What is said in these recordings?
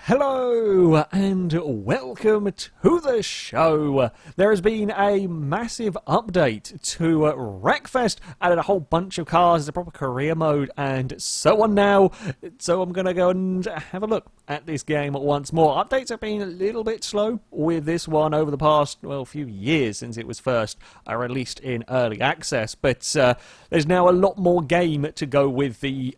Hello and welcome to the show. There has been a massive update to Wreckfest, added a whole bunch of cars, it's a proper career mode and so on now. So I'm going to go and have a look at this game once more. Updates have been a little bit slow with this one over the past, few years since it was first released in early access, but there's now a lot more game to go with the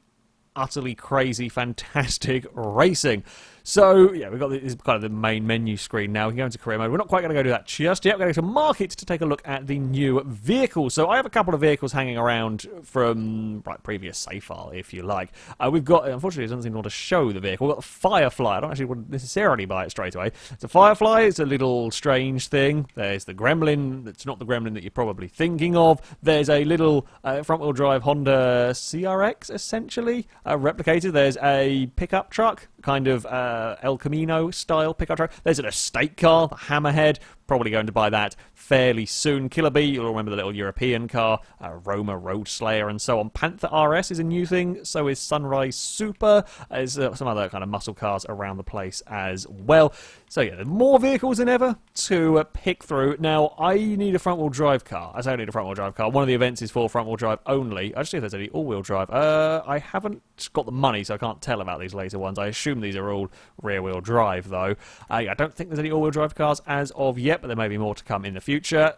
utterly crazy, fantastic racing. So, yeah, we've got this kind of the main menu screen now. We can go into career mode. We're not quite going to go do that just yet. We're going to go to market to take a look at the new vehicles. So I have a couple of vehicles hanging around from previous save file, if you like. We've got, unfortunately, it doesn't seem to want to show the vehicle. We've got the Firefly. I don't actually want to necessarily buy it straight away. It's a Firefly. It's a little strange thing. There's the Gremlin. That's not the Gremlin that you're probably thinking of. There's a little front-wheel drive Honda CRX, essentially, replicated. There's a pickup truck, kind of El Camino style pickup truck. There's an estate car, the Hammerhead. Probably going to buy that fairly soon. Killer Bee, you'll remember the little European car. Roma Road Slayer and so on. Panther RS is a new thing. So is Sunrise Super. There's some other kind of muscle cars around the place as well. So yeah, there's more vehicles than ever to pick through. Now, I need a front-wheel drive car. I say I need a front-wheel drive car. One of the events is for front-wheel drive only. I'll just see if there's any all-wheel drive. I haven't got the money, so I can't tell about these later ones. I assume these are all rear-wheel drive, though. I don't think there's any all-wheel drive cars as of yet, but there may be more to come in the future.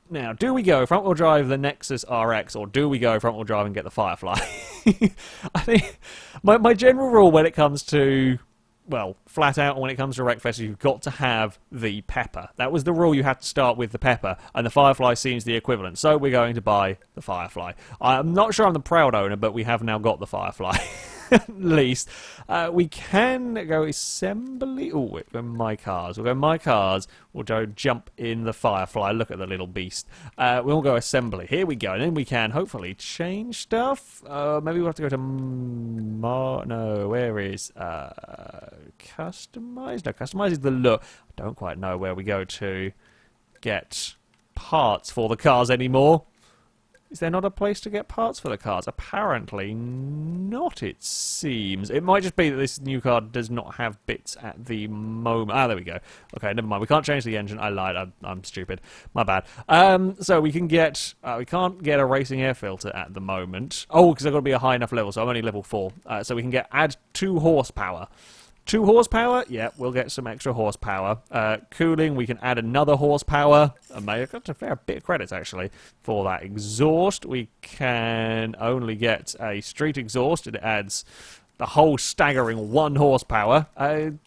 Now, do we go front-wheel drive the Nexus RX, or do we go front-wheel drive and get the Firefly? I think my general rule when it comes to, flat out when it comes to Wreckfest, you've got to have the Pepper. That was the rule, you had to start with the Pepper, and the Firefly seems the equivalent, so we're going to buy the Firefly. I'm not sure I'm the proud owner, but we have now got the Firefly. At least. We can go assembly. Oh, we'll go my cars. We'll go my cars. We'll go jump in the Firefly. Look at the little beast. We'll go assembly. Here we go. And then we can hopefully change stuff. Maybe we'll have to go to... No, where is... Customize? No, customize is the look. I don't quite know where we go to get parts for the cars anymore. Is there not a place to get parts for the cars? Apparently not, it seems. It might just be that this new car does not have bits at the moment. Ah, there we go. Okay, never mind. We can't change the engine. I lied. I'm stupid. My bad. So we can get... we can't get a racing air filter at the moment. Oh, because I've got to be a high enough level, so I'm only level 4. So we can add 2 horsepower. 2 horsepower? Yeah, we'll get some extra horsepower. Cooling, we can add another horsepower. I've got a fair bit of credits, actually, for that. Exhaust, we can only get a street exhaust. It adds the whole staggering 1 horsepower.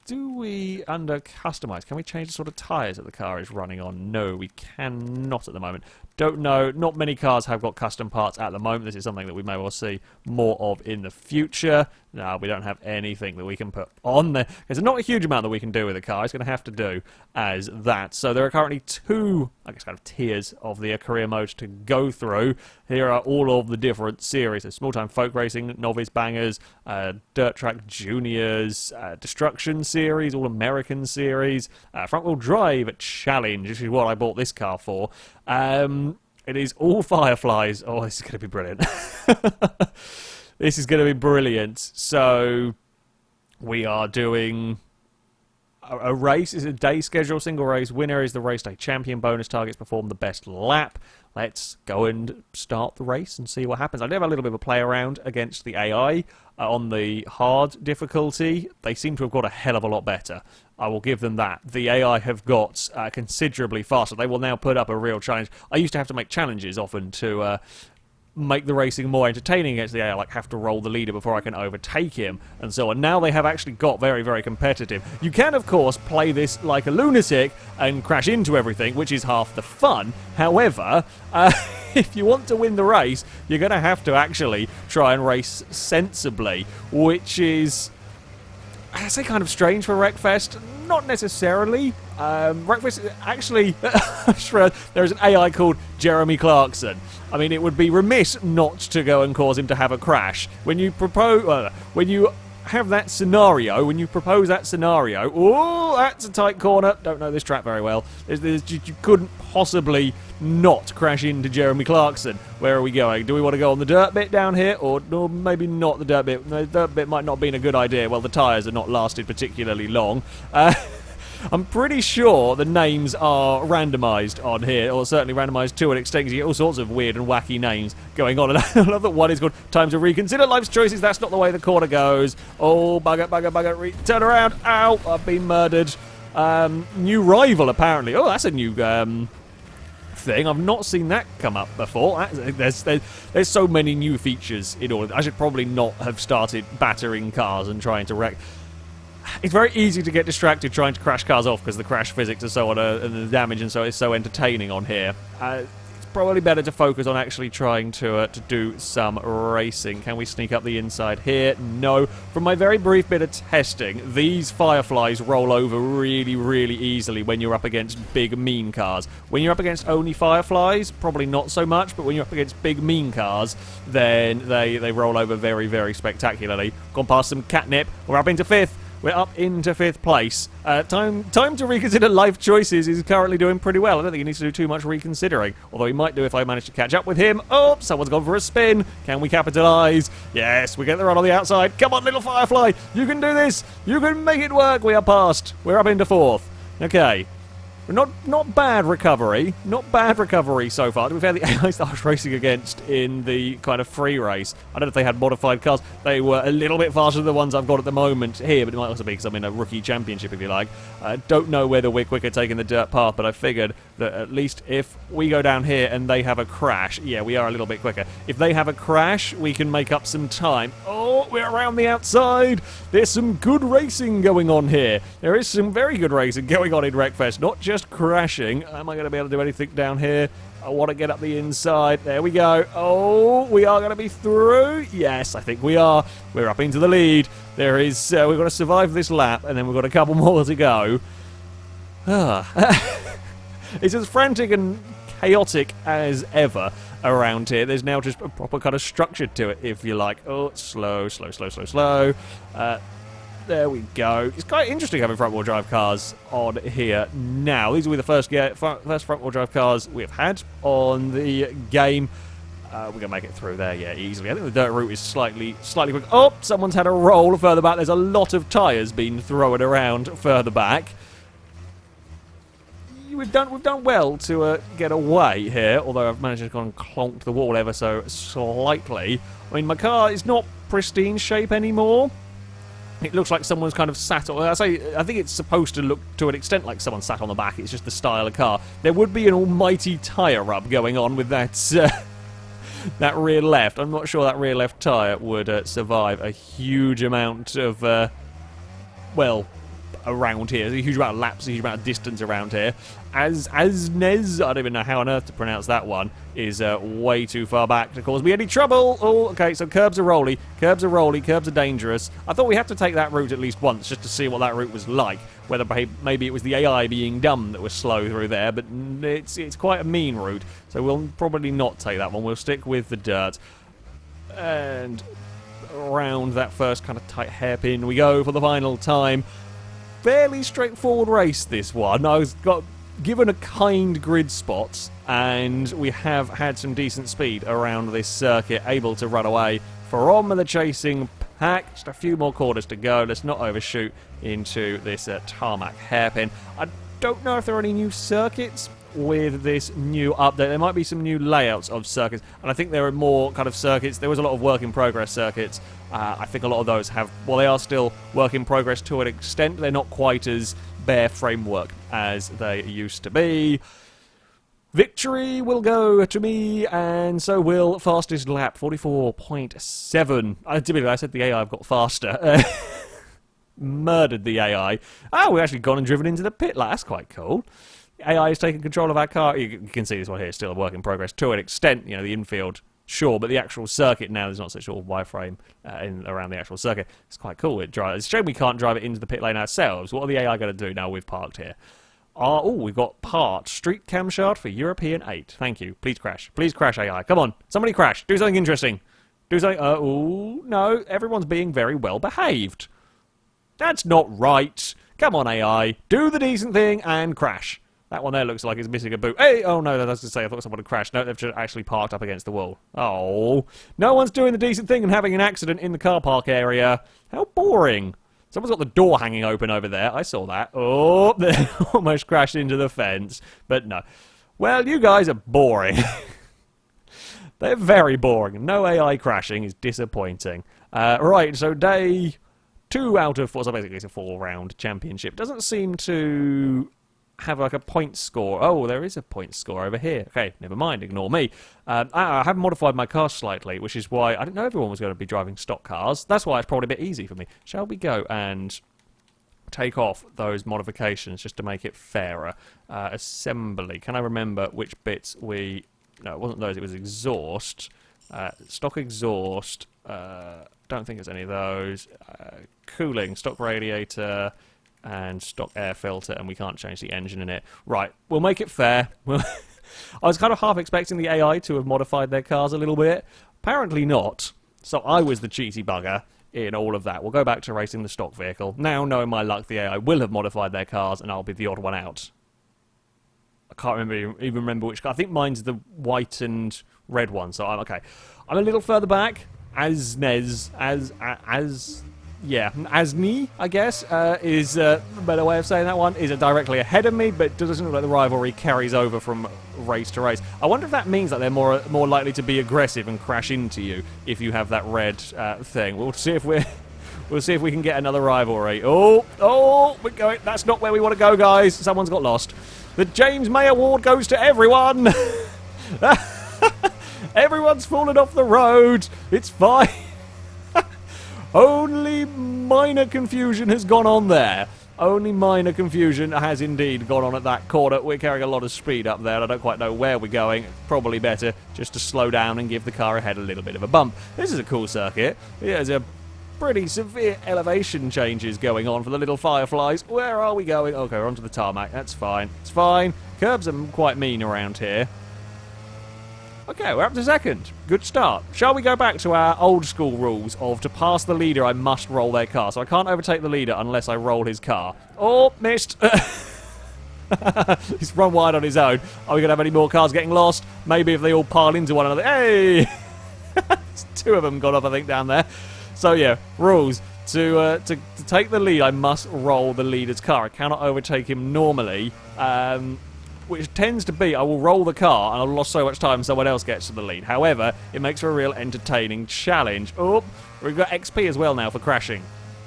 Do we, under customize, can we change the sort of tyres that the car is running on? No, we cannot at the moment. Don't know. Not many cars have got custom parts at the moment. This is something that we may well see more of in the future. No, we don't have anything that we can put on there. There's not a huge amount that we can do with the car. It's going to have to do as that. So there are currently 2, kind of tiers of the career mode to go through. Here are all of the different series. So small-time folk racing, novice bangers, dirt track juniors, destruction series, all-American series, front-wheel drive challenge, which is what I bought this car for. It is all Fireflies. Oh, this is going to be brilliant. This is going to be brilliant. So, we are doing a race. It's a day schedule, single race. Winner is the race day champion. Bonus targets perform the best lap. Let's go and start the race and see what happens. I did have a little bit of a play around against the AI on the hard difficulty. They seem to have got a hell of a lot better. I will give them that. The AI have got considerably faster. They will now put up a real challenge. I used to have to make challenges often to make the racing more entertaining against the AI, like have to roll the leader before I can overtake him, and so on. Now they have actually got very, very competitive. You can, of course, play this like a lunatic and crash into everything, which is half the fun. However, if you want to win the race, you're going to have to actually try and race sensibly, which is... I say kind of strange for Wreckfest. Not necessarily. Wreckfest, actually, there is an AI called Jeremy Clarkson. I mean, it would be remiss not to go and cause him to have a crash. When you propose, when you have that scenario, when you propose that scenario, oh, that's a tight corner. Don't know this track very well. You couldn't possibly not crash into Jeremy Clarkson. Where are we going? Do we want to go on the dirt bit down here, or no, maybe not the dirt bit? The dirt bit might not have been a good idea. Well, the tyres have not lasted particularly long. I'm pretty sure the names are randomised on here, or certainly randomised to an extent, because you get all sorts of weird and wacky names going on. And I love that one is called Time to Reconsider Life's Choices. That's not the way the corner goes. Oh, bugger, turn around. Ow, I've been murdered. New rival, apparently. Oh, that's a new thing. I've not seen that come up before. There's so many new features in order. I should probably not have started battering cars and trying to wreck. It's very easy to get distracted trying to crash cars off because the crash physics are so on and the damage and so is so entertaining on here. It's probably better to focus on actually trying to do some racing. Can we sneak up the inside here? No. From my very brief bit of testing, these Fireflies roll over really, really easily when you're up against big, mean cars. When you're up against only Fireflies, probably not so much, but when you're up against big, mean cars, then they roll over very, very spectacularly. Gone past some catnip. We're up into 5th. We're up into 5th place. Time to reconsider life choices is currently doing pretty well. I don't think he needs to do too much reconsidering. Although he might do if I manage to catch up with him. Oh, someone's gone for a spin. Can we capitalise? Yes, we get the run on the outside. Come on, little Firefly. You can do this. You can make it work. We are past. We're up into 4th. Okay. Not bad recovery. Not bad recovery so far. To be fair, the AIs that I was racing against in the kind of free race, I don't know if they had modified cars. They were a little bit faster than the ones I've got at the moment here, but it might also be because I'm in a rookie championship, if you like. I don't know whether we're quicker taking the dirt path, but I figured that at least if we go down here and they have a crash, yeah, we are a little bit quicker. If they have a crash, we can make up some time. Oh, we're around the outside. There's some good racing going on here. There is some very good racing going on in Wreckfest, not just crashing. Am I going to be able to do anything down here? I want to get up the inside. There we go. Oh, we are going to be through. Yes, I think we are. We're up into the lead. There is. We've got to survive this lap, and then we've got a couple more to go. It's as frantic and chaotic as ever around here. There's now just a proper kind of structure to it, if you like. Oh, slow. There we go. It's quite interesting having front-wheel drive cars on here now. These will be the first front-wheel drive cars we have had on the game. We're going to make it through there, yeah, easily. I think the dirt route is slightly quick. Oh, someone's had a roll further back. There's a lot of tyres being thrown around further back. We've done well to get away here, although I've managed to go and clonk the wall ever so slightly. I mean, my car is not pristine shape anymore. It looks like someone's kind of sat on... I think it's supposed to look to an extent like someone sat on the back. It's just the style of car. There would be an almighty tyre rub going on with that that rear left. I'm not sure that rear left tyre would survive a huge amount of... well, around here. There's a huge amount of laps, a huge amount of distance around here. Asnez, I don't even know how on earth to pronounce that one, is way too far back to cause me any trouble. Oh, okay, so curbs are rolly, curbs are dangerous. I thought we had to take that route at least once just to see what that route was like. Whether maybe it was the AI being dumb that was slow through there, but it's quite a mean route, so we'll probably not take that one. We'll stick with the dirt. And around that first kind of tight hairpin we go for the final time. Fairly straightforward race, this one. I was given a kind grid spot, and we have had some decent speed around this circuit, able to run away from the chasing pack. Just a few more corners to go. Let's not overshoot into this tarmac hairpin. I don't know if there are any new circuits with this new update. There might be some new layouts of circuits, and I think there are more kind of circuits. There was a lot of work in progress circuits. I think a lot of those have, well, they are still work in progress to an extent. They're not quite as bare framework as they used to be. Victory will go to me, and so will fastest lap, 44.7. Typically, I said the AI have got faster. Murdered the AI. Oh, we've actually gone and driven into the pit lap. That's quite cool. AI is taking control of our car. You can see this one here, still a work in progress to an extent. You know, the infield, sure, but the actual circuit now, there's not such a wireframe around the actual circuit. It's quite cool. It's a shame we can't drive it into the pit lane ourselves. What are the AI going to do now we've parked here? Oh, we've got part. Street camshaft for European 8. Thank you. Please crash. Please crash, AI. Come on. Somebody crash. Do something interesting. Do something. Oh, no. Everyone's being very well behaved. That's not right. Come on, AI. Do the decent thing and crash. That one there looks like it's missing a boot. Hey! Oh, no, that's to say I thought someone had crashed. No, they've just actually parked up against the wall. Oh. No one's doing the decent thing and having an accident in the car park area. How boring. Someone's got the door hanging open over there. I saw that. Oh, they almost crashed into the fence. But no. Well, you guys are boring. They're very boring. No AI crashing is disappointing. Right, so day 2 out of 4, so basically it's a 4-round championship. Doesn't seem to have like a point score. Oh, there is a point score over here. Okay, never mind, ignore me. I have modified my car slightly, which is why I didn't know everyone was going to be driving stock cars. That's why it's probably a bit easy for me. Shall we go and take off those modifications just to make it fairer? Assembly. Can I remember which bits we... No, it wasn't those, it was exhaust. Stock exhaust. Don't think it's any of those. Cooling, stock radiator, and stock air filter, and we can't change the engine in it. Right, we'll make it fair. I was kind of half expecting the AI to have modified their cars a little bit. Apparently not. So I was the cheaty bugger in all of that. We'll go back to racing the stock vehicle. Now, knowing my luck, the AI will have modified their cars, and I'll be the odd one out. I can't even remember which car. I think mine's the white and red one, so I'm okay. I'm a little further back. Asni, I guess, is a better way of saying that one, is directly ahead of me, but it doesn't look like the rivalry carries over from race to race. I wonder if that means that they're more likely to be aggressive and crash into you if you have that red thing. We'll see if we can get another rivalry. Oh, we're going. That's not where we want to go, guys. Someone's got lost. The James May Award goes to everyone. Everyone's fallen off the road. It's fine. Only minor confusion has gone on there. Only minor confusion has indeed gone on at that corner. We're carrying a lot of speed up there. I don't quite know where we're going. Probably better just to slow down and give the car ahead a little bit of a bump. This is a cool circuit. There's a pretty severe elevation changes going on for the little fireflies. Where are we going? Okay, we're onto the tarmac. That's fine. It's fine. Curbs are quite mean around here. Okay, we're up to second. Good start. Shall we go back to our old school rules of to pass the leader, I must roll their car. So I can't overtake the leader unless I roll his car. Oh, missed. He's run wide on his own. Are we going to have any more cars getting lost? Maybe if they all pile into one another. Hey! 2 of them got off, I think, down there. So yeah, rules. To take the lead, I must roll the leader's car. I cannot overtake him normally, which tends to be I will roll the car and I've lost so much time someone else gets to the lead. However, it makes for a real entertaining challenge. Oh, we've got XP as well now for crashing,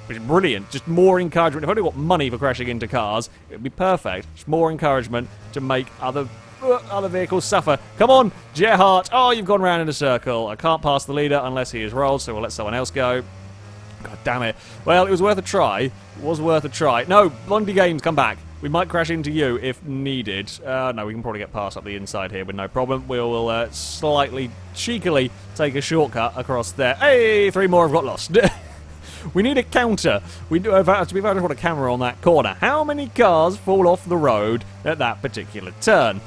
which is brilliant. Just more encouragement. If I only got money for crashing into cars, it would be perfect. Just more encouragement to make other vehicles suffer. Come on, Gerhardt. Oh, you've gone round in a circle. I can't pass the leader unless he is rolled, so we'll let someone else go. God damn it. Well, it was worth a try. It was worth a try. No, Lundy Games, come back. We might crash into you if needed. No, we can probably get past up the inside here with no problem. We'll slightly cheekily take a shortcut across there. Hey, 3 more have got lost. We need a counter. We do. To be fair, I just want a camera on that corner. How many cars fall off the road at that particular turn?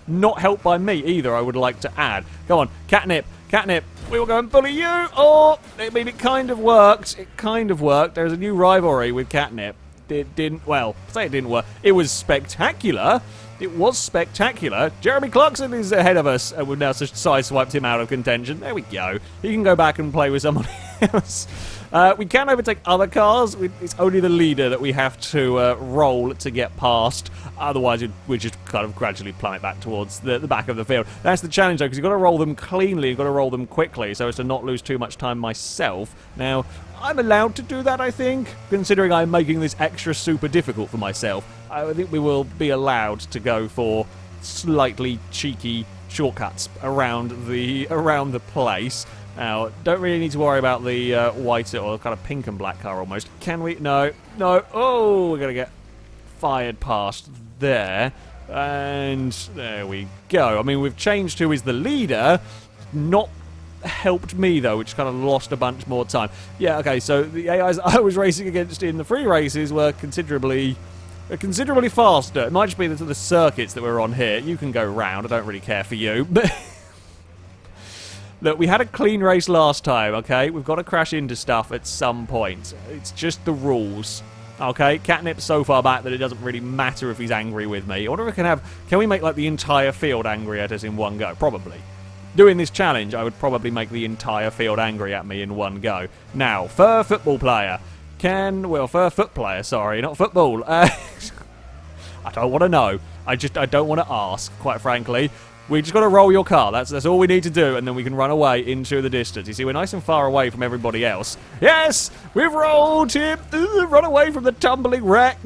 Not helped by me either, I would like to add. Go on, catnip, catnip. We will go and bully you. Oh, I mean, it kind of worked. It kind of worked. There's a new rivalry with catnip. It didn't. Well, say it didn't work. It was spectacular. It was spectacular. Jeremy Clarkson is ahead of us, and we've now just sideswiped him out of contention. There we go. He can go back and play with someone else. We can overtake other cars. It's only the leader that we have to roll to get past. Otherwise, we just kind of gradually plummet back towards the back of the field. That's the challenge, though, because you've got to roll them cleanly. You've got to roll them quickly so as to not lose too much time myself. Now, I'm allowed to do that, I think, considering I'm making this extra super difficult for myself. I think we will be allowed to go for slightly cheeky shortcuts around the place. Now, don't really need to worry about the white or kind of pink and black car almost. Can we? No. No. Oh, we're going to get fired past there. And there we go. I mean, we've changed who is the leader. Not helped me, though, which kind of lost a bunch more time. Yeah, okay, so the AIs I was racing against in the free races were considerably faster. It might just be the circuits that we're on here. You can go round. I don't really care for you. But Look, we had a clean race last time, okay? We've got to crash into stuff at some point. It's just the rules. Okay, Catnip's so far back that it doesn't really matter if he's angry with me. I wonder if can we make like the entire field angry at us in one go? Probably. Doing this challenge, I would probably make the entire field angry at me in one go. Now, for football player. For foot player, sorry, not football. I don't want to know. I don't want to ask, quite frankly. We just got to roll your car. That's all we need to do, and then we can run away into the distance. You see, we're nice and far away from everybody else. Yes! We've rolled him! Run away from the tumbling wreck!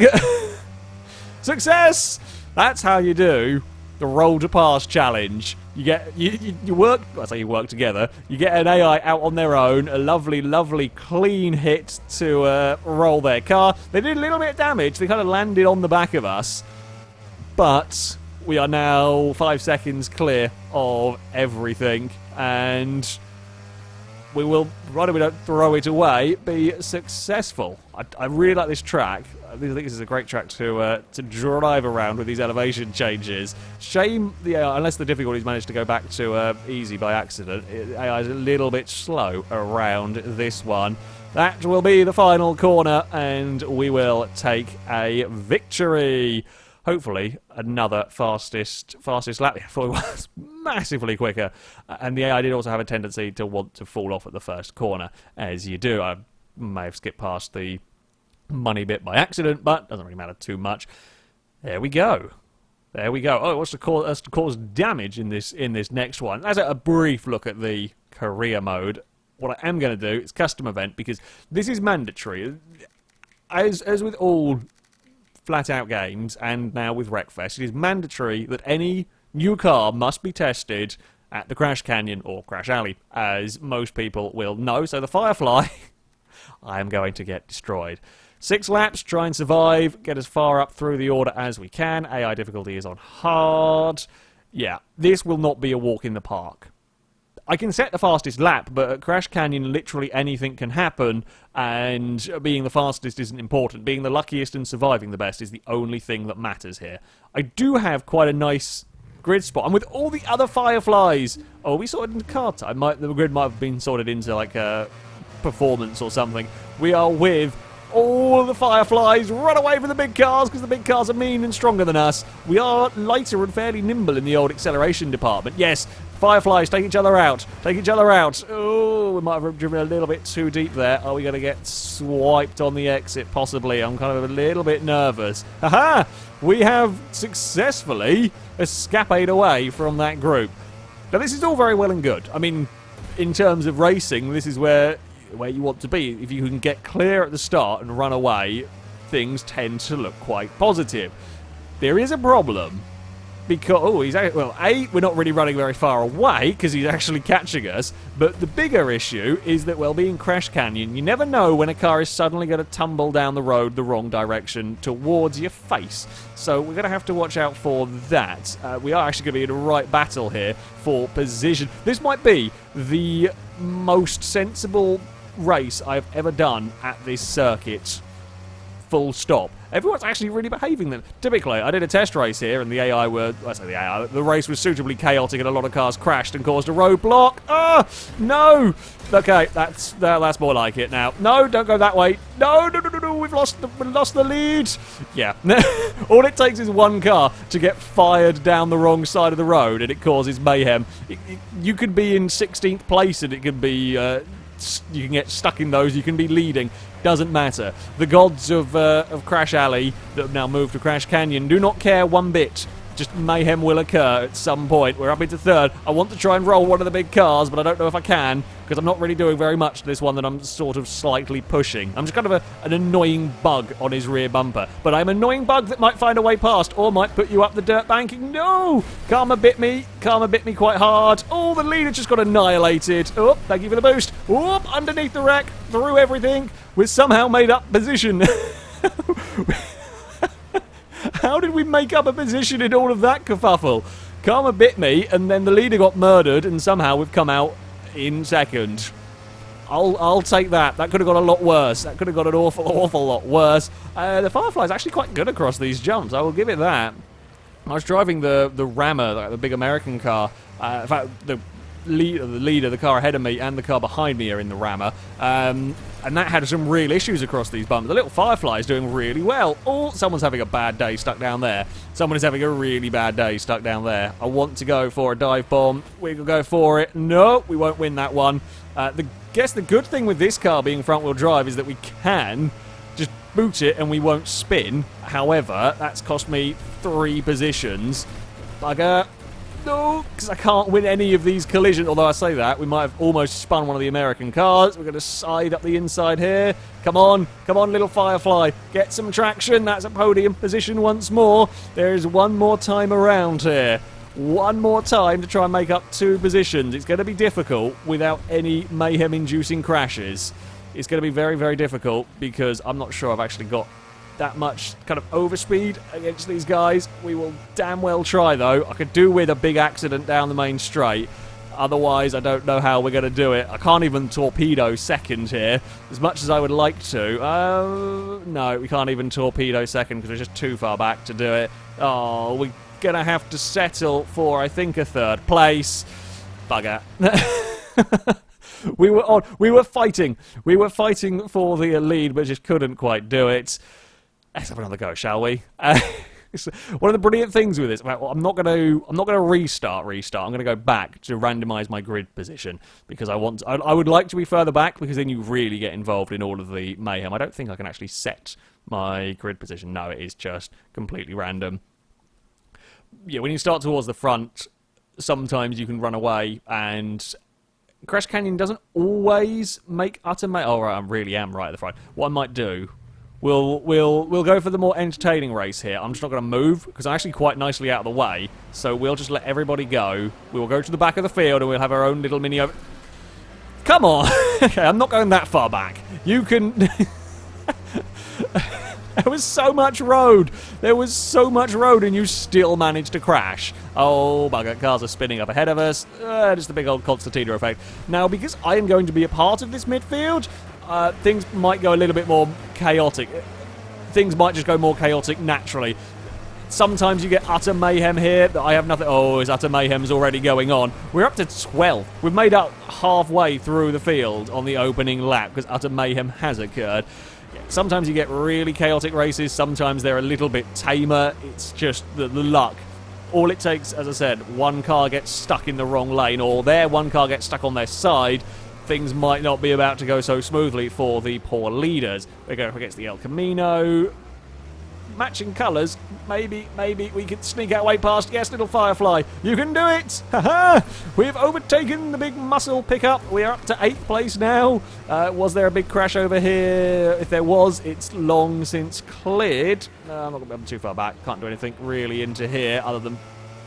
Success! That's how you do the roll to pass challenge. You work, I say you work together, you get an AI out on their own, a lovely, lovely clean hit to roll their car. They did a little bit of damage, they kind of landed on the back of us, but we are now 5 seconds clear of everything, and we will, provided we don't throw it away, be successful. I really like this track. I think this is a great track to drive around with these elevation changes. Shame the AI, unless the difficulties managed to go back to easy by accident, AI is a little bit slow around this one. That will be the final corner, and we will take a victory. Hopefully, another fastest lap. I thought it was massively quicker. And the AI did also have a tendency to want to fall off at the first corner, as you do. I may have skipped past the money bit by accident, but doesn't really matter too much. There we go. There we go. Oh, it wants to cause damage in this next one. As a brief look at the career mode, what I am going to do is custom event, because this is mandatory. As with all flat-out games, and now with Wreckfest, it is mandatory that any new car must be tested at the Crash Canyon or Crash Alley, as most people will know. So the Firefly, I am going to get destroyed. 6 laps, try and survive, get as far up through the order as we can. AI difficulty is on hard. Yeah, this will not be a walk in the park. I can set the fastest lap, but at Crash Canyon literally anything can happen, and being the fastest isn't important. Being the luckiest and surviving the best is the only thing that matters here. I do have quite a nice grid spot, and with all the other Fireflies... Oh, are we sorted into car time? The grid might have been sorted into, like, a performance or something. We are with all the Fireflies. Run away from the big cars, because the big cars are mean and stronger than us. We are lighter and fairly nimble in the old acceleration department. Yes, Fireflies, take each other out. Take each other out. Oh, we might have driven a little bit too deep there. Are we going to get swiped on the exit? Possibly. I'm kind of a little bit nervous. Haha! We have successfully escaped away from that group. Now, this is all very well and good. I mean, in terms of racing, this is where you want to be. If you can get clear at the start and run away, things tend to look quite positive. There is a problem. Because, we're not really running very far away because he's actually catching us, but the bigger issue is that, well, being Crash Canyon, you never know when a car is suddenly going to tumble down the road the wrong direction towards your face. So we're going to have to watch out for that. We are actually going to be in a right battle here for position. This might be the most sensible race I've ever done at this circuit. Full stop. Everyone's actually really behaving then. Typically, I did a test race here, and the AI the race was suitably chaotic, and a lot of cars crashed and caused a roadblock. Ah, no. Okay, that's more like it now. No, don't go that way. No, we've lost the lead. Yeah. All it takes is one car to get fired down the wrong side of the road, and it causes mayhem. You could be in 16th place, and it could be you can get stuck in those. You can be leading. Doesn't matter. The gods of Crash Alley that have now moved to Crash Canyon do not care one bit. Just mayhem will occur at some point. We're up into third. I want to try and roll one of the big cars, but I don't know if I can, because I'm not really doing very much to this one that I'm sort of slightly pushing. I'm just kind of an annoying bug on his rear bumper. But I'm an annoying bug that might find a way past, or might put you up the dirt banking. No! Karma bit me. Karma bit me quite hard. Oh, the leader just got annihilated. Oh, thank you for the boost. Oh, underneath the wreck, through everything. We've somehow made up position. How did we make up a position in all of that kerfuffle? Karma bit me, and then the leader got murdered, and somehow we've come out in second. I'll take that. That could have got a lot worse. That could have got an awful lot worse. The Firefly's actually quite good across these jumps. I will give it that. I was driving the Rammer, the big American car. In fact, the the car ahead of me, and the car behind me are in the rammer. And that had some real issues across these bumps. The little Firefly is doing really well. Oh, someone's having a bad day stuck down there. Someone is having a really bad day stuck down there. I want to go for a dive bomb. We can go for it. No, we won't win that one. Guess the good thing with this car being front-wheel drive is that we can just boot it and we won't spin. However, that's cost me 3 positions. Bugger. No, because I can't win any of these collisions. Although I say that, we might have almost spun one of the American cars. We're going to side up the inside here. Come on, little Firefly. Get some traction. That's a podium position once more. There is one more time around here. One more time to try and make up 2 positions. It's going to be difficult without any mayhem-inducing crashes. It's going to be very, very difficult because I'm not sure I've actually got that much kind of overspeed against these guys. We will damn well try, though. I could do with a big accident down the main straight. Otherwise, I don't know how we're going to do it. I can't even torpedo second here, as much as I would like to. No, we can't even torpedo second because we're just too far back to do it. Oh, we're going to have to settle for, I think, a 3rd place. Bugger. We were fighting for the lead, but just couldn't quite do it. Let's have another go, shall we? One of the brilliant things with this, well, I'm not going to restart. I'm going to go back to randomize my grid position because I would like to be further back because then you really get involved in all of the mayhem. I don't think I can actually set my grid position. No, it is just completely random. Yeah, when you start towards the front, sometimes you can run away, and Crash Canyon doesn't always make utter mayhem. Oh, right, I really am right at the front. What I might do, we'll go for the more entertaining race here. I'm just not going to move because I'm actually quite nicely out of the way. So we'll just let everybody go. We will go to the back of the field and we'll have our own little mini over. Come on! Okay, I'm not going that far back. You can. There was so much road. There was so much road, and you still managed to crash. Oh, bugger. Cars are spinning up ahead of us. Just the big old concertina effect. Now, because I am going to be a part of this midfield, things might go a little bit more chaotic. Things might just go more chaotic naturally. Sometimes you get utter mayhem here. I have nothing. Oh, his utter mayhem's already going on. We're up to 12. We've made up halfway through the field on the opening lap because utter mayhem has occurred. Sometimes you get really chaotic races, sometimes they're a little bit tamer. It's just the luck. All it takes, as I said, one car gets stuck in the wrong lane, or one car gets stuck on their side. Things might not be about to go so smoothly for the poor leaders. We're going up against the El Camino. Matching colours. Maybe we can sneak our way past. Yes, little Firefly. You can do it! Haha! We've overtaken the big muscle pickup. We are up to 8th place now. Was there a big crash over here? If there was, it's long since cleared. I'm not going to be too far back. Can't do anything really into here other than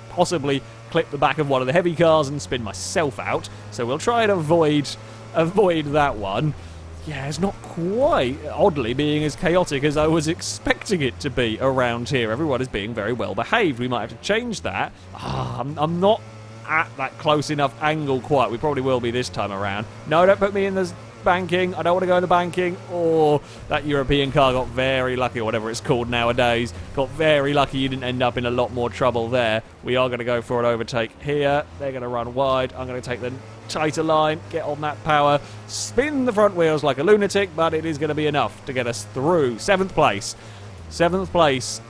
possibly clip the back of one of the heavy cars and spin myself out. So we'll try and avoid that one. Yeah, it's not quite, oddly, being as chaotic as I was expecting it to be around here. Everyone is being very well behaved. We might have to change that. I'm not at that close enough angle quite. We probably will be this time around. No, don't put me in the banking. I don't want to go in the banking. Or that European car got very lucky, or whatever it's called nowadays. Got very lucky you didn't end up in a lot more trouble there. We are going to go for an overtake here. They're going to run wide. I'm going to take the tighter line, get on that power, spin the front wheels like a lunatic, but it is going to be enough to get us through. 7th place. 7th place.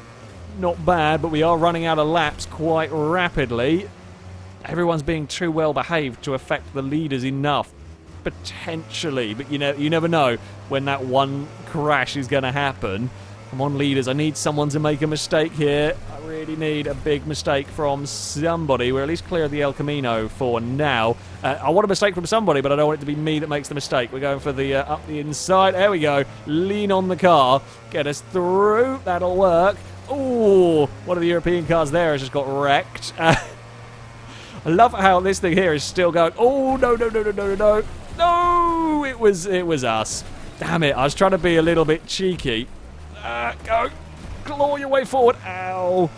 Not bad, but we are running out of laps quite rapidly. Everyone's being too well behaved to affect the leaders enough. Potentially, but you never know when that one crash is going to happen. Come on, leaders, I need someone to make a mistake here. I really need a big mistake from somebody. We're at least clear of the El Camino for now. I want a mistake from somebody, but I don't want it to be me that makes the mistake. We're going for the up the inside. There we go. Lean on the car. Get us through. That'll work. Ooh, one of the European cars there has just got wrecked. I love how this thing here is still going. Oh, no. No, it was us. Damn it, I was trying to be a little bit cheeky. Go. Claw your way forward. Ow.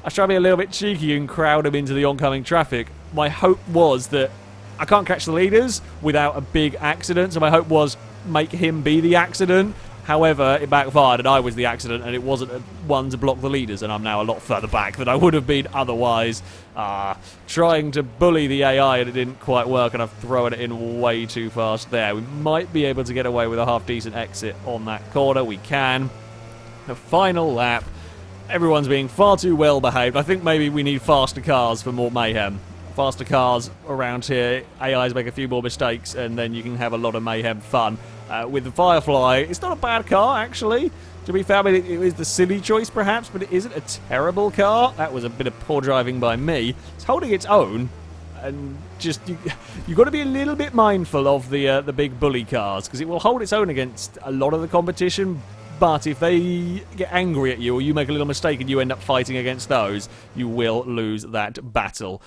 I was trying to be a little bit cheeky and crowd him into the oncoming traffic. My hope was that I can't catch the leaders without a big accident, so my hope was make him be the accident. However, it backfired and I was the accident, and it wasn't one to block the leaders, and I'm now a lot further back than I would have been otherwise. Trying to bully the AI, and it didn't quite work, and I've thrown it in way too fast there. We might be able to get away with a half-decent exit on that corner. We can. The final lap. Everyone's being far too well behaved. I think maybe we need faster cars for more mayhem. Faster cars around here, AIs make a few more mistakes, and then you can have a lot of mayhem fun. With the Firefly, it's not a bad car, actually. To be fair, I mean, it is the silly choice, perhaps, but it isn't a terrible car. That was a bit of poor driving by me. It's holding its own, and just you've got to be a little bit mindful of the big bully cars, because it will hold its own against a lot of the competition. But if they get angry at you, or you make a little mistake and you end up fighting against those, you will lose that battle.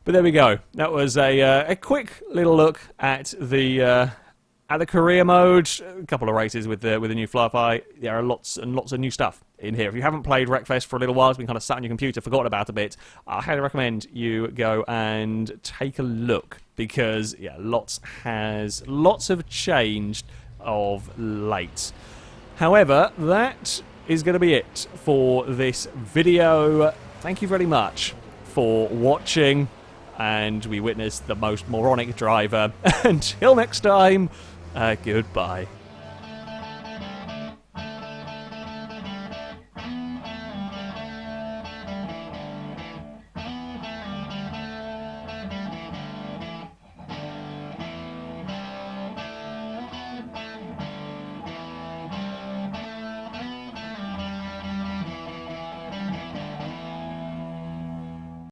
But there we go. That was a quick little look at the career mode. A couple of races with the new Firefly. There are lots and lots of new stuff in here. If you haven't played Wreckfest for a little while, it's been kind of sat on your computer, forgotten about a bit, I highly recommend you go and take a look, because yeah, lots have changed of late. However, that is going to be it for this video. Thank you very much for watching, and we witnessed the most moronic driver. Until next time, goodbye.